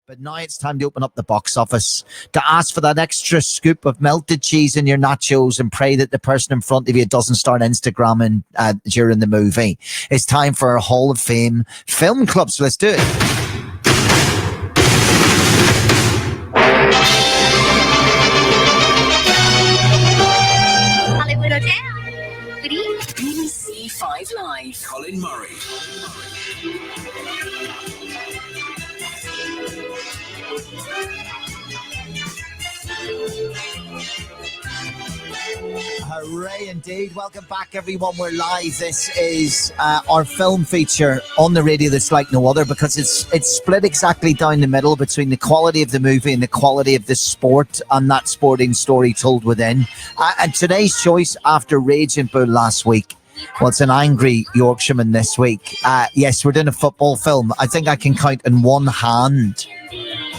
But now it's time to open up the box office, to ask for that extra scoop of melted cheese in your nachos and pray that the person in front of you doesn't start Instagramming during the movie. It's time for a Hall of Fame film club, so let's do it. Hollywood Hotel. Good evening. BBC 5 Live. Colin Murray. Hooray indeed. Welcome back, everyone. We're live. This is our film feature on the radio that's like no other, because it's split exactly down the middle between the quality of the movie and the quality of the sport and that sporting story told within. And today's choice, after Rage and Bull last week, well, it's an angry Yorkshireman this week. Yes, we're doing a football film. I think I can count in one hand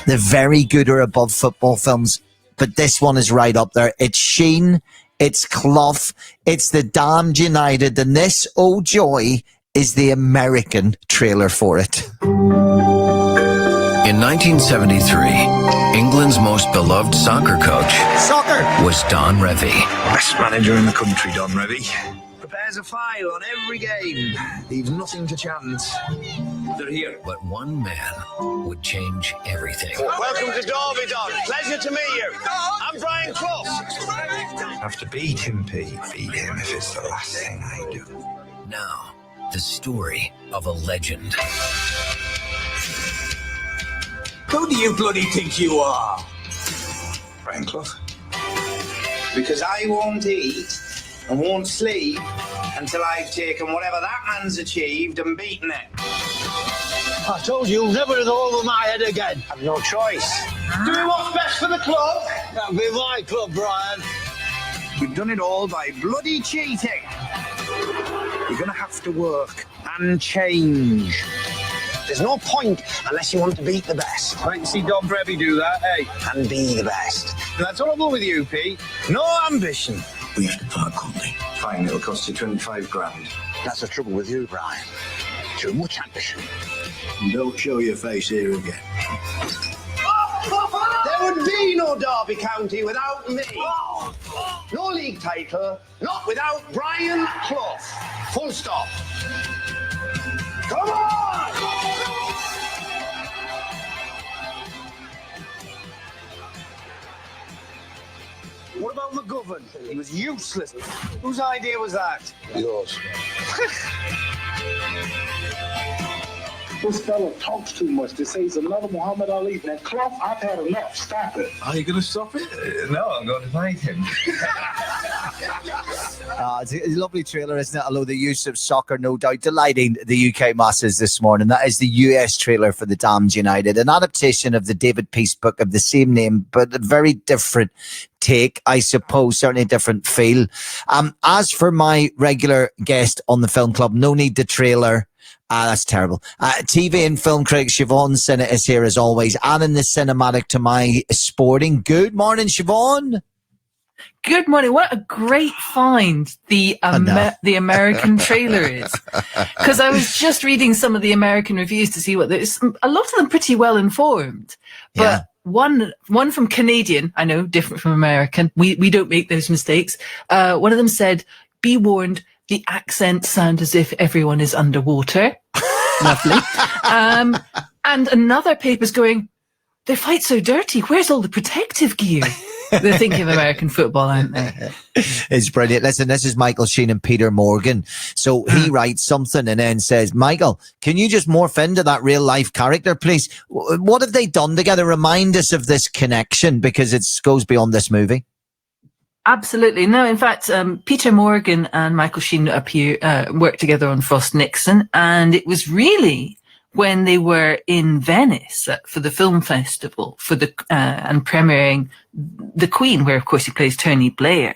the very good or above football films, but this one is right up there. It's Sheen, it's Clough, it's the Damned United, and this, oh joy, is the American trailer for it. In 1973, England's most beloved soccer coach was Don Revvie. Best manager in the country, Don Revvie. Prepares a file on every game. Leaves nothing to chance. They're here. But one man would change everything. Welcome to Derby, Don. Pleasure to meet you. I'm Brian Clough. Have to beat him, Pete. Beat him if it's the last thing I do. Now, the story of a legend. Who do you bloody think you are? Brian Clough. Because I won't eat and won't sleep until I've taken whatever that man's achieved and beaten it. I told you, never go over my head again. I've no choice. Doing what's best for the club. That'll be my club, Brian. We've done it all by bloody cheating. You're going to have to work and change. There's no point unless you want to beat the best. Like to see Don Revvie do that, eh? And be the best. That's horrible with you, Pete. No ambition. We have to part company. Fine, it'll cost you 25 grand. That's the trouble with you, Brian. Too much ambition. And don't show your face here again. There would be no Derby County without me. No league title, not without Brian Clough. Full stop. Come on! What about McGovern? He was useless. Whose idea was that? Yours. This fella talks too much. They say he's another Muhammad Ali. Now, Clough, I've had enough. Stop it. Are you going to stop it? No, I'm going to fight him. It's a lovely trailer, isn't it? Although the use of soccer, no doubt, delighting the UK masses this morning. That is the US trailer for the Damned United, an adaptation of the David Peace book of the same name, but a very different take, I suppose, certainly a different feel. As for my regular guest on the film club, no need the trailer. That's terrible. TV and film critic Siobhan Synnot is here as always, adding the cinematic to my sporting. Good morning, Siobhan. Good morning. What a great find the American trailer is. Because I was just reading some of the American reviews to see what there's. A lot of them pretty well informed. But yeah. One from Canadian, I know, different from American. We don't make those mistakes. One of them said, "Be warned, the accents sound as if everyone is underwater." Lovely. And another paper's going, "They fight so dirty. Where's all the protective gear?" They're thinking of American football, aren't they? It's brilliant. Listen, this is Michael Sheen and Peter Morgan. So he writes something and then says, "Michael, can you just morph into that real life character, please? What have they done together? Remind us of this connection, because it goes beyond this movie." Absolutely. No, in fact, Peter Morgan and Michael Sheen worked together on Frost Nixon, and it was really when they were in Venice for the film festival for and premiering The Queen, where of course he plays Tony Blair,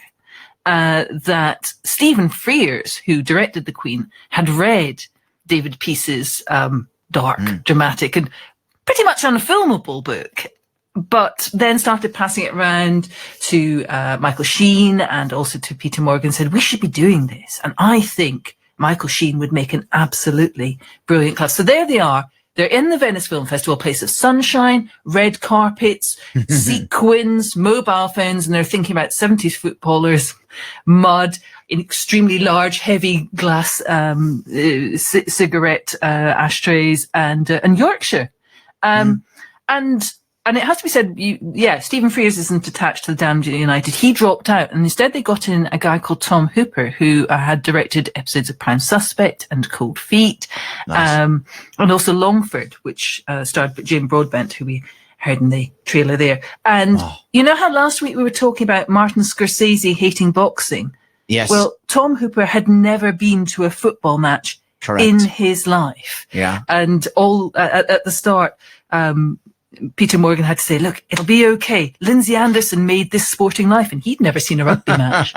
that Stephen Frears, who directed The Queen, had read David Peace's dark, dramatic, and pretty much unfilmable book, but then started passing it around to Michael Sheen and also to Peter Morgan, said, "We should be doing this. And I think Michael Sheen would make an absolutely brilliant Clough." So there they are, they're in the Venice Film Festival, a place of sunshine, red carpets, sequins, mobile phones, and they're thinking about 70s footballers, mud, in extremely large, heavy glass cigarette ashtrays, and Yorkshire. And it has to be said, Stephen Frears isn't attached to the Damned United. He dropped out, and instead they got in a guy called Tom Hooper, who had directed episodes of Prime Suspect and Cold Feet, and also Longford, which starred Jim Broadbent, who we heard in the trailer there. And you know how last week we were talking about Martin Scorsese hating boxing? Yes. Well, Tom Hooper had never been to a football match in his life. Yeah. And all at the start, Peter Morgan had to say, look, it'll be okay. Lindsay Anderson made this sporting life, and he'd never seen a rugby match.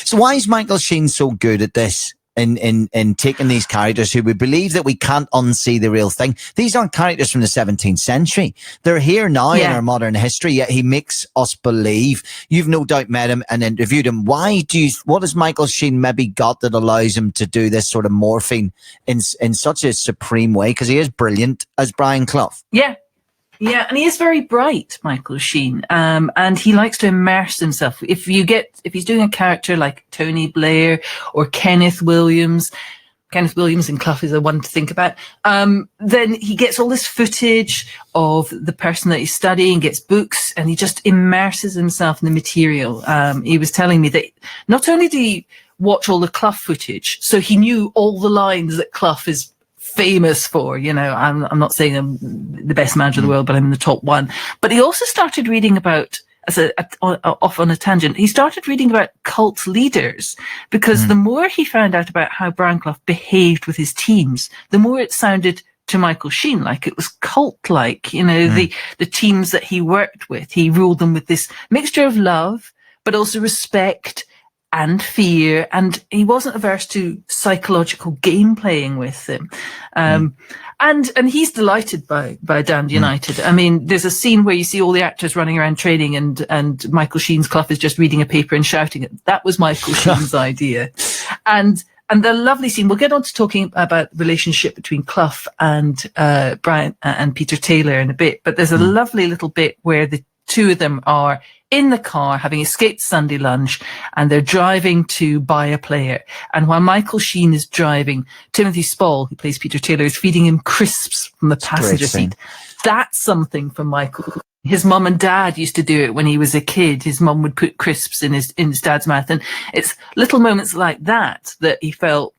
So why is Michael Sheen so good at this? In taking these characters who we believe that we can't unsee the real thing. These aren't characters from the 17th century. They're here now in our modern history, yet he makes us believe. You've no doubt met him and interviewed him. What has Michael Sheen maybe got that allows him to do this sort of morphine in such a supreme way? Because he is brilliant as Brian Clough. Yeah, and he is very bright, Michael Sheen, and he likes to immerse himself. If he's doing a character like Tony Blair or Kenneth Williams and Clough is the one to think about, then he gets all this footage of the person that he's studying, gets books, and he just immerses himself in the material. He was telling me that not only did he watch all the Clough footage, so he knew all the lines that Clough is famous for, I'm not saying I'm the best manager in the world, but I'm in the top one. But he also started reading about, off on a tangent, he started reading about cult leaders, because the more he found out about how Brian Clough behaved with his teams, the more it sounded to Michael Sheen like it was cult-like. The teams that he worked with, he ruled them with this mixture of love, but also respect and fear, and he wasn't averse to psychological game playing with them. And he's delighted by Damned United. I mean, there's a scene where you see all the actors running around training, and Michael Sheen's Clough is just reading a paper and shouting it. That was Michael Sheen's idea. And the lovely scene, we'll get on to talking about the relationship between Clough and Brian and Peter Taylor in a bit, but there's a lovely little bit where the two of them are in the car, having escaped Sunday lunch, and they're driving to buy a player. And while Michael Sheen is driving, Timothy Spall, who plays Peter Taylor, is feeding him crisps from the passenger seat. That's something from Michael. His mum and dad used to do it when he was a kid. His mum would put crisps in his dad's mouth. And it's little moments like that he felt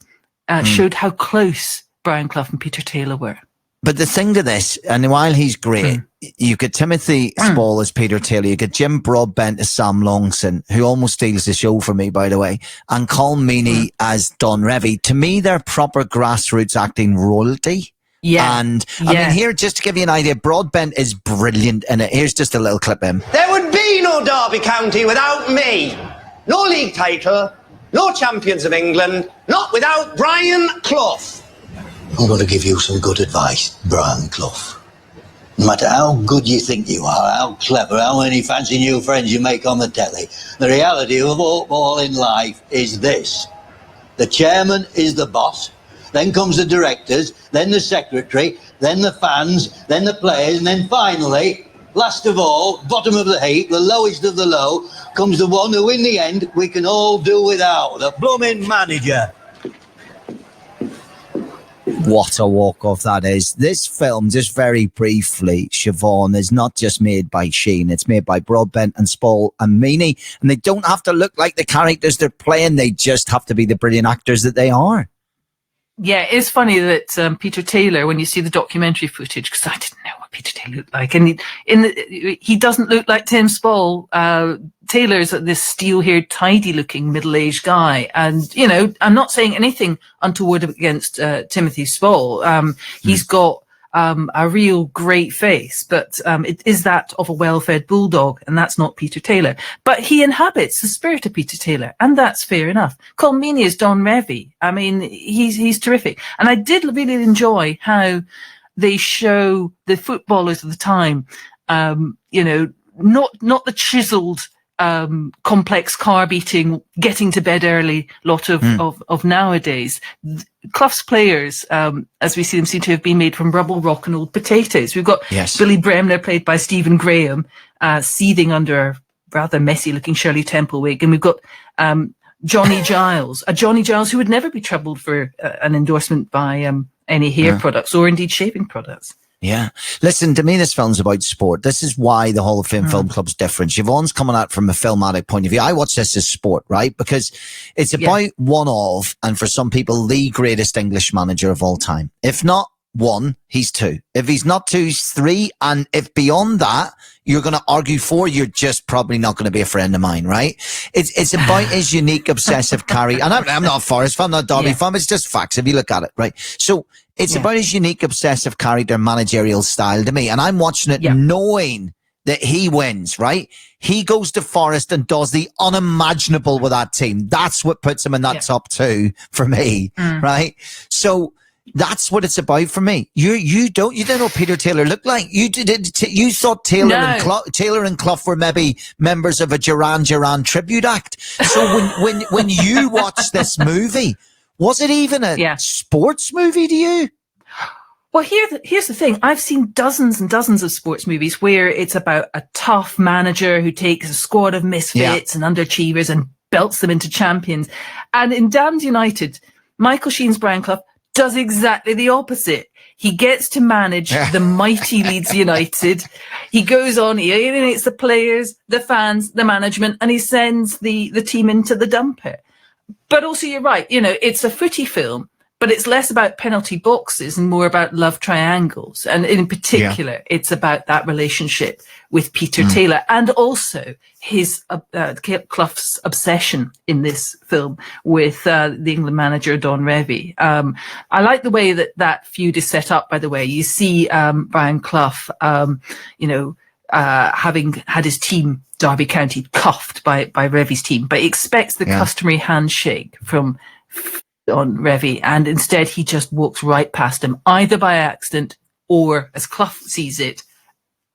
showed how close Brian Clough and Peter Taylor were. But the thing to this, and while he's great, you get Timothy Spall as Peter Taylor, you get Jim Broadbent as Sam Longson, who almost steals the show for me, by the way, and Colin Murray as Don Revvie. To me, they're proper grassroots acting royalty. Yeah. And I mean, here, just to give you an idea, Broadbent is brilliant in it. Here's just a little clip of him. There would be no Derby County without me. No league title, no champions of England, not without Brian Clough. I'm going to give you some good advice, Brian Clough. No matter how good you think you are, how clever, how many fancy new friends you make on the telly, the reality of all in life is this. The chairman is the boss, then comes the directors, then the secretary, then the fans, then the players, and then finally, last of all, bottom of the heap, the lowest of the low, comes the one who in the end we can all do without, the blooming manager. What a walk-off that is. This film, just very briefly, Siobhan, is not just made by Sheen. It's made by Broadbent and Spall and Meany. And they don't have to look like the characters they're playing. They just have to be the brilliant actors that they are. Yeah, it's funny that Peter Taylor, when you see the documentary footage, because I didn't know what Peter Taylor looked like, and he doesn't look like Tim Spall. Taylor's this steel-haired, tidy-looking, middle-aged guy, and I'm not saying anything untoward against Timothy Spall. He's got a real great face, but it is that of a well-fed bulldog, and that's not Peter Taylor. But he inhabits the spirit of Peter Taylor, and that's fair enough. Colin Murray is Don Revvie. I mean, he's terrific. And I did really enjoy how they show the footballers of the time, not the chiseled complex carb eating, getting to bed early lot of nowadays. Clough's players, as we see them, seem to have been made from rubble, rock and old potatoes. We've got Billy Bremner, played by Stephen Graham, seething under a rather messy looking Shirley Temple wig. And we've got Johnny Giles, who would never be troubled for an endorsement by any hair products or indeed shaving products. Yeah. Listen, to me, this film's about sport. This is why the Hall of Fame Film Club's different. Siobhan's coming at it from a filmatic point of view. I watch this as sport, right? Because it's about one of, and for some people, the greatest English manager of all time. If not one, he's two. If he's not two, he's three. And if beyond that, you're going to argue four, you're just probably not going to be a friend of mine, right? It's about his unique obsessive carry. And I'm not a Forest fan, I'm not a Derby fan. It's just facts if you look at it, right? So it's about his unique obsessive character managerial style to me. And I'm watching it knowing that he wins, right? He goes to Forest and does the unimaginable with that team. That's what puts him in that top two for me, right? So that's what it's about for me. You don't know what Peter Taylor looked like. You thought Taylor and Clough were maybe members of a Duran tribute act. So when you watch this movie, was it even a sports movie to you? Well, here's the thing. I've seen dozens and dozens of sports movies where it's about a tough manager who takes a squad of misfits and underachievers and belts them into champions. And in Damned United, Michael Sheen's Brian Clough does exactly the opposite. He gets to manage the mighty Leeds United. He goes on, he alienates the players, the fans, the management, and he sends the team into the dumper. But also, you're right, it's a footy film, but it's less about penalty boxes and more about love triangles. And in particular, it's about that relationship with Peter Taylor and also his Clough's obsession in this film with the England manager, Don Revvie. I like the way that feud is set up, by the way. You see Brian Clough, having had his team, Derby County, cuffed by Revvie's team, but he expects the customary handshake from on Revvie, and instead he just walks right past him, either by accident or, as Clough sees it,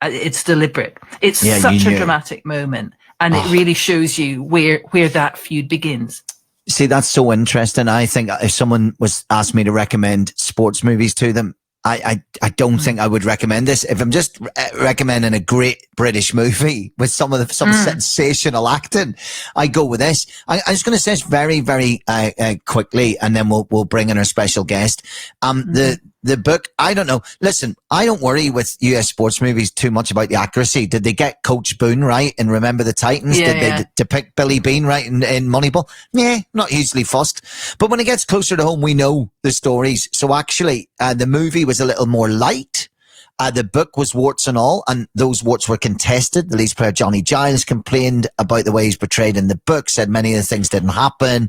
it's deliberate. It's such a dramatic moment, and it really shows you where that feud begins. See, that's so interesting. I think if someone was asked me to recommend sports movies to them, I don't think I would recommend this. If I'm just recommending a great British movie with some sensational acting, I go with this. I'm just going to say this very, very quickly, and then we'll bring in our special guest. The book, I don't know. Listen, I don't worry with US sports movies too much about the accuracy. Did they get Coach Boone right in Remember the Titans? Did they depict Billy Bean right in Moneyball? Yeah, not hugely fussed. But when it gets closer to home, we know the stories. So actually, the movie was a little more light. The book was warts and all, and those warts were contested. The Leeds player Johnny Giles complained about the way he's portrayed in the book, said many of the things didn't happen.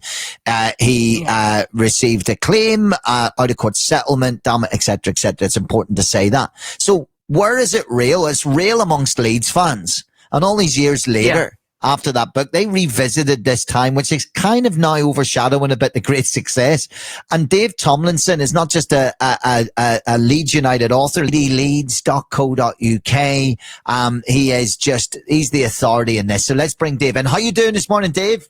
He received a claim, out-of-court settlement, damn it, etc., etc. It's important to say that. So where is it real? It's real amongst Leeds fans. And all these years later, after that book, they revisited this time, which is kind of now overshadowing a bit the great success. And Dave Tomlinson is not just a Leeds United author, leeds.co.uk. He's the authority in this. So let's bring Dave in. How you doing this morning, Dave?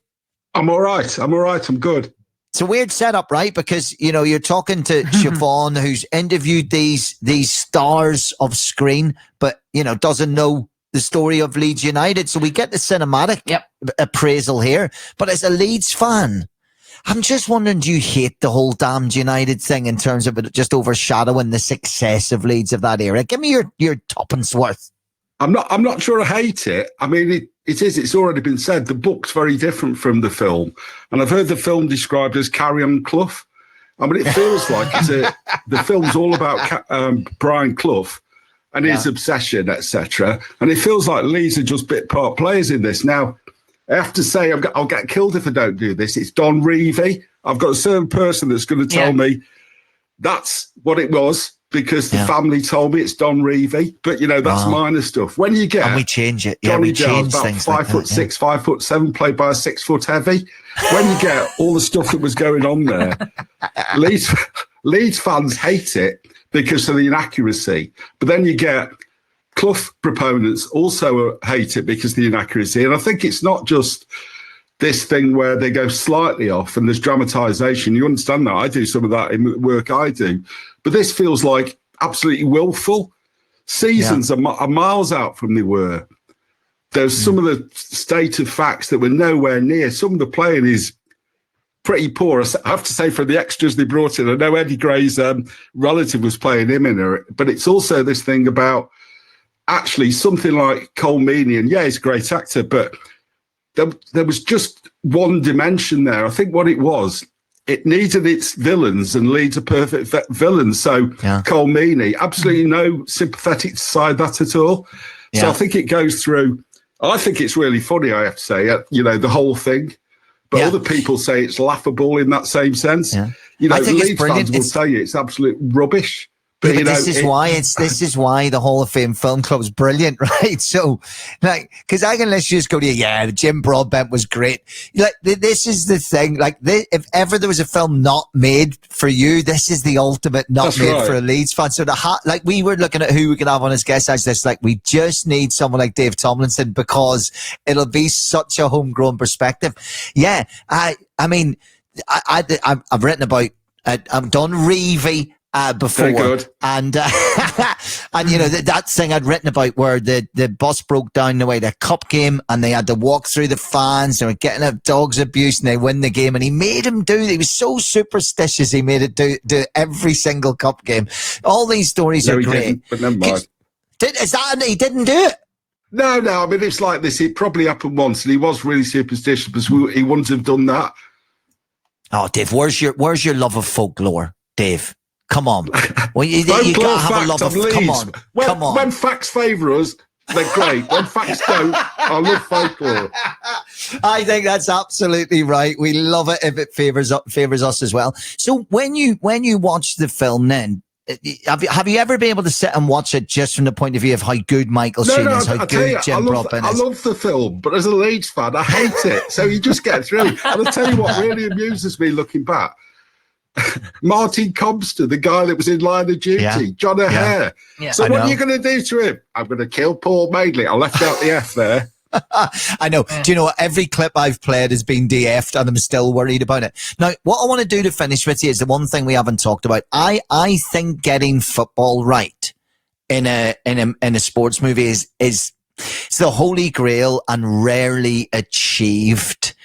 I'm all right. I'm good. It's a weird setup, right? Because, you're talking to Siobhan, who's interviewed these stars of screen, but, doesn't know the story of Leeds United. So we get the cinematic appraisal here. But as a Leeds fan, I'm just wondering, do you hate the whole damned United thing in terms of it just overshadowing the success of Leeds of that era? Give me your tuppence worth. I'm not sure I hate it. I mean, it's already been said. The book's very different from the film. And I've heard the film described as Carry On Clough. I mean, it feels like the film's all about Brian Clough and his obsession, etc. And it feels like Leeds are just bit part players in this. Now, I have to say, I'll get killed if I don't do this. It's Don Revie. I've got a certain person that's going to tell me that's what it was because the family told me it's Don Revie. But, that's minor stuff. When you get... And we change it. Johnny Giles, about 5'6", 5'7", played by a 6-foot heavy. When you get all the stuff that was going on there, Leeds fans hate it because of the inaccuracy. But then you get Clough proponents also hate it because of the inaccuracy. And I think it's not just this thing where they go slightly off and there's dramatisation. You understand that? I do some of that in work I do. But this feels like absolutely willful. Seasons are miles out from they were. There's some of the state of facts that were nowhere near. Some of the playing is pretty poor. I have to say, for the extras they brought in, I know Eddie Gray's relative was playing him in it, but it's also this thing about actually something like Colin Murray, and he's a great actor, but there was just one dimension there. I think what it was, it needed its villains, and Leeds are perfect villains. So Colin Murray, absolutely no sympathetic side that at all. So I think it goes through. I think it's really funny, I have to say, the whole thing. But other people say it's laughable in that same sense. Yeah. I think Leeds fans will tell you it's absolute rubbish. But, this is why the Hall of Fame Film Club is brilliant, right? So, because I can let you just go to Jim Broadbent was great. This is the thing. If ever there was a film not made for you, this is the ultimate not made for a Leeds fan. So we were looking at who we could have on as guest as this. We just need someone like Dave Tomlinson because it'll be such a homegrown perspective. Yeah, I've written about. I've done Revie. Before and that thing I'd written about where the bus broke down the way the cup game and they had to walk through the fans, they were getting a dog's abuse and they win the game, and he made him he was so superstitious he made it do every single cup game. All these stories are great, but never mind. He didn't do it? No, I mean, it's like this, it probably happened once and he was really superstitious, but he wouldn't have done that. Oh, Dave, where's your love of folklore, Dave? Come on. Well, you gotta have a love of. Come on. Come on. When facts favour us, they're great. When facts don't, I love folklore. I think that's absolutely right. We love it if it favours us as well. So when you watch the film, then have you ever been able to sit and watch it just from the point of view of how good Michael Sheen is, how good Jim Broadbent is? I love the film, but as a Leeds fan, I hate it. So you just get through. And I'll tell you what really amuses me looking back. Martin Comster, the guy that was in Line of Duty, John O'Hare. Yeah. So what are you going to do to him? I'm going to kill Paul Madeley. I left out the F there. I know. Do you know what? Every clip I've played has been DF'd and I'm still worried about it. Now, what I want to do to finish with you is the one thing we haven't talked about. I think getting football right in a sports movie is it's the holy grail and rarely achieved.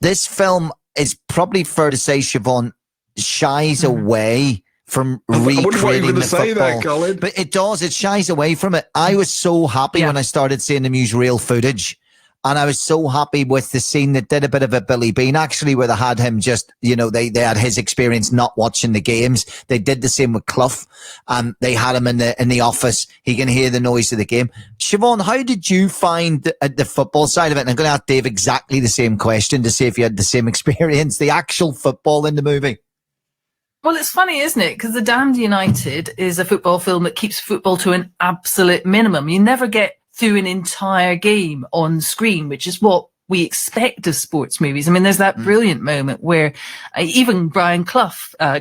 This film is probably fair to say, Siobhan, shies away from recreating the football. That, Colin. But it does. It shies away from it. I was so happy when I started seeing them use real footage. And I was so happy with the scene that did a bit of a Billy Bean, actually, where they had him just, they had his experience not watching the games. They did the same with Clough. They had him in the office. He can hear the noise of the game. Siobhan, how did you find the football side of it? And I'm going to ask Dave exactly the same question to see if you had the same experience, the actual football in the movie. Well, it's funny, isn't it? Because The Damned United is a football film that keeps football to an absolute minimum. You never get through an entire game on screen, which is what we expect of sports movies. I mean, there's that brilliant moment where even Brian Clough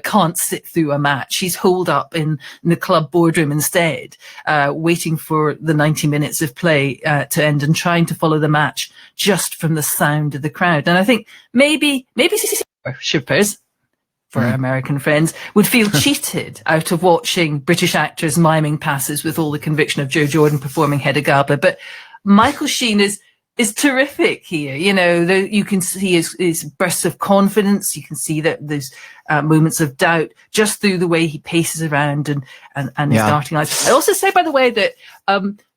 can't sit through a match. He's holed up in the club boardroom instead, waiting for the 90 minutes of play to end and trying to follow the match just from the sound of the crowd. And I think maybe shippers, for our American friends, would feel cheated out of watching British actors miming passes with all the conviction of Joe Jordan performing Hedda Gabler. But Michael Sheen is terrific here. You can see his bursts of confidence. You can see that there's moments of doubt just through the way he paces around and his darting eyes. I also say, by the way, that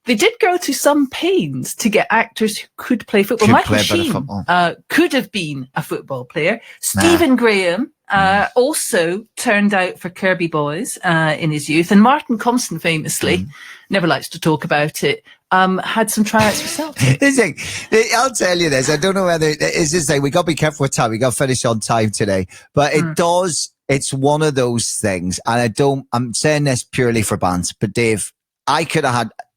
they did go to some pains to get actors who could play football. Michael Sheen could have been a football player. Stephen Graham also turned out for Kirby Boys in his youth. And Martin Compston, famously, never likes to talk about it, had some tryouts for Celtic. Listen, I'll tell you this. I don't know whether it's just like we got to be careful with time. We got to finish on time today. But it does. It's one of those things. And I'm saying this purely for bands. But Dave,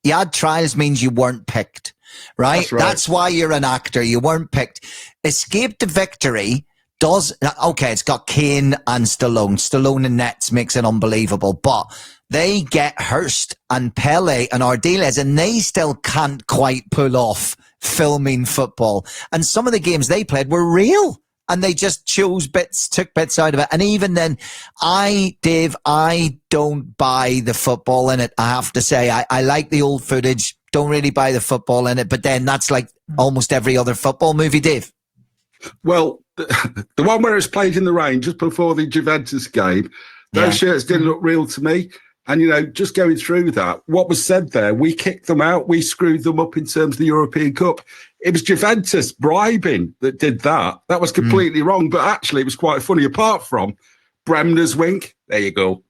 you had trials means you weren't picked, right? That's why you're an actor. You weren't picked. Escape to Victory it's got Kane and Stallone. Stallone in nets makes it unbelievable. But they get Hurst and Pele and Ardiles, and they still can't quite pull off filming football. And some of the games they played were real, and they just took bits out of it. And even then, Dave, I don't buy the football in it. I have to say, I like the old footage, don't really buy the football in it. But then that's like almost every other football movie, Dave. Well, the one where it's played in the rain just before the Juventus game, those shirts didn't look real to me. And, just going through that, what was said there, we kicked them out, we screwed them up in terms of the European Cup. It was Juventus bribing that did that. That was completely wrong, but actually it was quite funny, apart from Bremner's wink. There you go.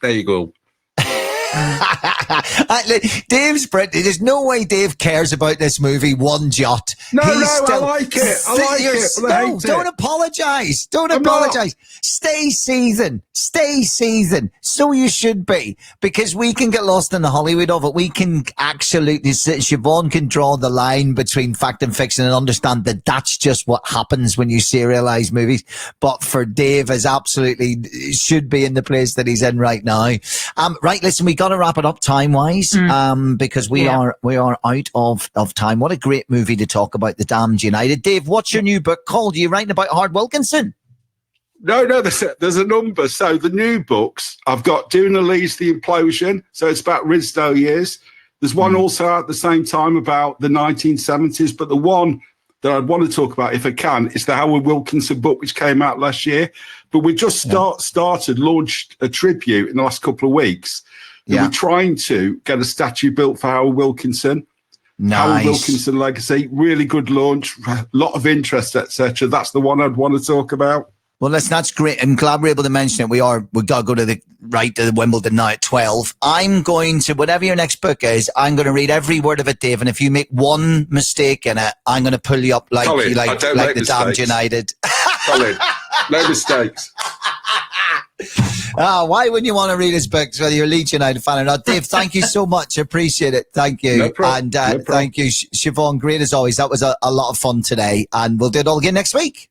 Dave's there's no way Dave cares about this movie one jot. No, I like it. Don't apologise. Don't apologise. Stay seasoned. So you should be, because we can get lost in the Hollywood of it. We can absolutely, Siobhan can draw the line between fact and fiction and understand that that's just what happens when you serialise movies. But for Dave, is absolutely should be in the place that he's in right now. Right, listen, we got to wrap it up time-wise, because we are out of time. What a great movie to talk about, The Damned United. Dave, what's your new book called? Are you writing about Howard Wilkinson? No, there's a number. So the new books, I've got Duna Leeds, The Implosion. So it's about Risdo years. There's one also at the same time about the 1970s, but the one that I'd want to talk about, if I can, is the Howard Wilkinson book, which came out last year. But we just launched a tribute in the last couple of weeks. We're trying to get a statue built for Howard Wilkinson. Nice. Howard Wilkinson legacy, really good launch, a lot of interest, etc. That's the one I'd want to talk about. Well, listen, that's great. I'm glad we're able to mention it. We've got to go to the Wimbledon now at 12. I'm going to, whatever your next book is, I'm going to read every word of it, Dave. And if you make one mistake in it, I'm going to pull you up like Colin, the Damned United. Colin, no mistakes. Why wouldn't you want to read his books, whether you're a Leeds United fan or not? Dave, thank you so much. Appreciate it. Thank you. No problem. And thank you, Siobhan. Great as always. That was a lot of fun today. And we'll do it all again next week.